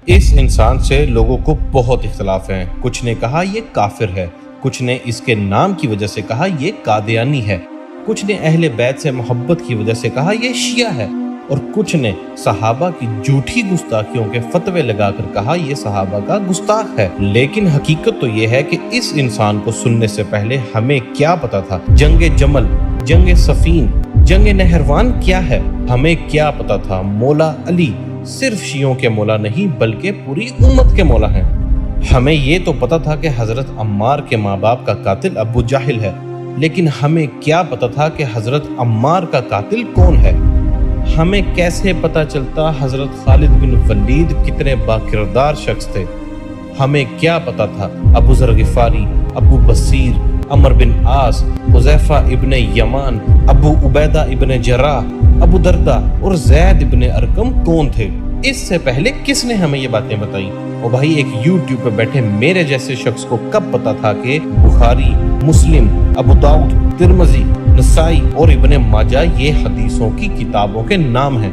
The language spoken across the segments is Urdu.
اس انسان سے لوگوں کو بہت اختلاف ہیں۔ کچھ نے کہا یہ کافر ہے، کچھ نے اس کے نام کی وجہ سے کہا یہ قادیانی ہے، کچھ نے اہل بیت سے محبت کی وجہ سے کہا یہ شیعہ ہے، اور کچھ نے صحابہ کی جھوٹی گستاخیوں کے فتوے لگا کر کہا یہ صحابہ کا گستاخ ہے۔ لیکن حقیقت تو یہ ہے کہ اس انسان کو سننے سے پہلے ہمیں کیا پتا تھا جنگ جمل، جنگ صفین، جنگ نہروان کیا ہے؟ ہمیں کیا پتا تھا مولا علی صرف شیعوں کے مولا نہیں بلکہ پوری امت کے مولا ہیں؟ ہمیں یہ تو پتا تھا کہ حضرت عمار کے ماں باپ کا قاتل ابو جہل ہے، لیکن ہمیں کیا پتا تھا کہ حضرت عمار کا قاتل کون ہے؟ ہمیں کیسے پتا چلتا حضرت خالد بن ولید کتنے باکردار شخص تھے؟ ہمیں کیا پتا تھا ابو ذر غفاری، ابو بصیر، عمر بن عاص، حذیفہ ابن یمان، ابو عبیدہ ابن جراح، ابو دردہ اور زید ابن ارقم کون تھے؟ اس سے پہلے کس نے ہمیں یہ باتیں بتائیں؟ اور بھائی ایک یوٹیوب پہ بیٹھے میرے جیسے شخص کو کب پتا تھا کہ بخاری، مسلم، ابو داؤد، ترمذی، نسائی اور ابن ماجہ یہ حدیثوں کی کتابوں کے نام ہیں؟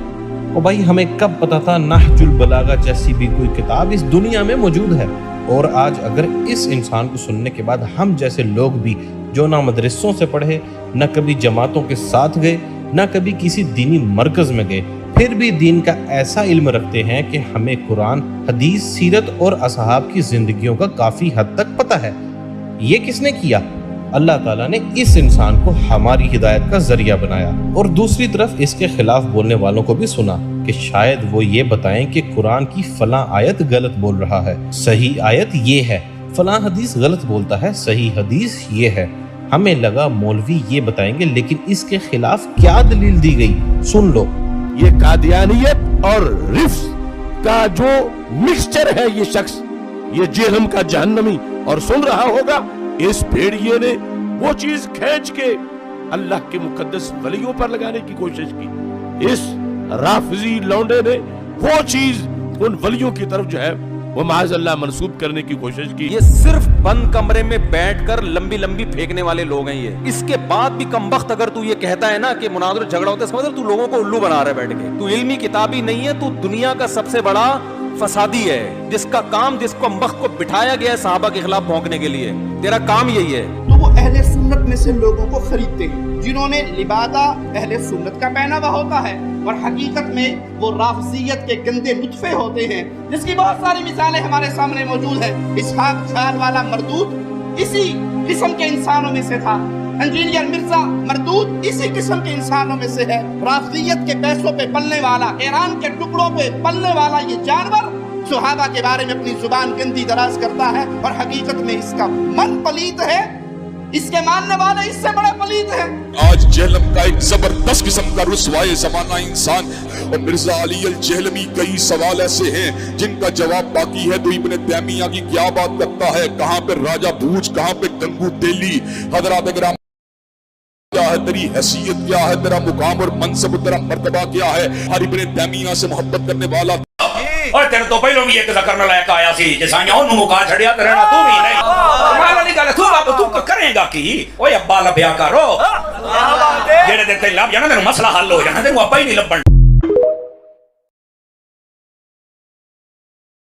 اور بھائی ہمیں کب پتا تھا نہج البلاغہ جیسی بھی کوئی کتاب اس دنیا میں موجود ہے؟ اور آج اگر اس انسان کو سننے کے بعد ہم جیسے لوگ بھی جو نہ مدرسوں سے پڑھے، نہ کبھی جماعتوں کے ساتھ گئے، نہ کبھی کسی دینی مرکز میں گئے، پھر بھی دین کا ایسا علم رکھتے ہیں کہ ہمیں قرآن، حدیث، سیرت اور اصحاب کی زندگیوں کا کافی حد تک پتہ ہے، یہ کس نے کیا؟ اللہ تعالیٰ نے اس انسان کو ہماری ہدایت کا ذریعہ بنایا۔ اور دوسری طرف اس کے خلاف بولنے والوں کو بھی سنا کہ شاید وہ یہ بتائیں کہ قرآن کی فلاں آیت غلط بول رہا ہے، صحیح آیت یہ ہے، فلاں حدیث غلط بولتا ہے، صحیح حدیث یہ ہے۔ ہمیں لگا مولوی یہ بتائیں گے، لیکن اس کے خلاف کیا دلیل دی گئی سن لو۔ یہ قادیانیت اور رفض کا جو مکسچر ہے یہ شخص، یہ جہنم کا جہنمی، اور سن رہا ہوگا اس بھیڑیے نے وہ چیز کھینچ کے اللہ کے مقدس ولیوں پر لگانے کی کوشش کی، اس رافضی لونڈے نے وہ چیز ان ولیوں کی طرف جو ہے وہ معاذ اللہ منسوب کرنے کی کوشش کی۔ یہ صرف بند کمرے میں بیٹھ کر لمبی لمبی پھینکنے والے لوگ ہیں یہ۔ اس کے بعد بھی کم وقت اگر تو یہ کہتا ہے نا کہ مناظر جھگڑا ہوتا ہے، اس کا مطلب تو لوگوں کو الو بنا رہا ہے بیٹھ کے، تو علمی کتابی نہیں ہے، تو دنیا کا سب سے بڑا فسادی ہے، جس کا کام، جس کو وقت کو بٹھایا گیا ہے صحابہ کے خلاف بھونکنے کے لیے، تیرا کام یہی ہے۔ تو وہ اہل سنت میں سے لوگوں کو خریدتے ہیں جنہوں نے لبادہ اہل سنت کا پہنا ہوا ہوتا ہے، اور حقیقت میں وہ رافضیت کے گندے نطفے ہوتے ہیں، جس کی بہت ساری مثالیں ہمارے سامنے موجود ہیں۔ اسحاق خان والا مردود اسی قسم کے انسانوں میں سے تھا، انجینئر مرزا مردود اسی قسم کے انسانوں میں سے ہے۔ رافضیت کے پیسوں پہ پلنے والا، ایران کے ٹکڑوں پہ پلنے والا یہ جانور صحابہ کے بارے میں اپنی زبان گندی دراز کرتا ہے، اور حقیقت میں اس کا من پلید ہے، اس کے ماننے والے اس سے بڑے پلید ہیں۔ آج جہلم کا ایک زبردست قسم کا رسوائے زمانہ انسان اور مرزا علی الجہلمی، کئی سوال ایسے ہیں جن کا جواب باقی ہے۔ تو ابن تیمیہ کی کیا بات کرتا ہے، کہاں پہ راجہ بھوج، کہاں پہ گنگو تیلی؟ حضرات اکرام، کیا ہے تیری حیثیت، کیا ہے تیرا مقام اور منصب، تیرا مرتبہ کیا ہے؟ ہر ابن تیمیہ سے محبت کرنے والا اور تیرے تو پہلو بھی ایک ذکر نہ لائق آیا سی جسانیاں انہوں مکا چھڑیا تیرنا تو بھی نہیں مالا نہیں گالے تو کریں گا کی اوہ ابا لبیا کرو جیڑے دیتے لب جانا تیرے مسئلہ حل ہو جانا تیرے ابا ہی نہیں لبن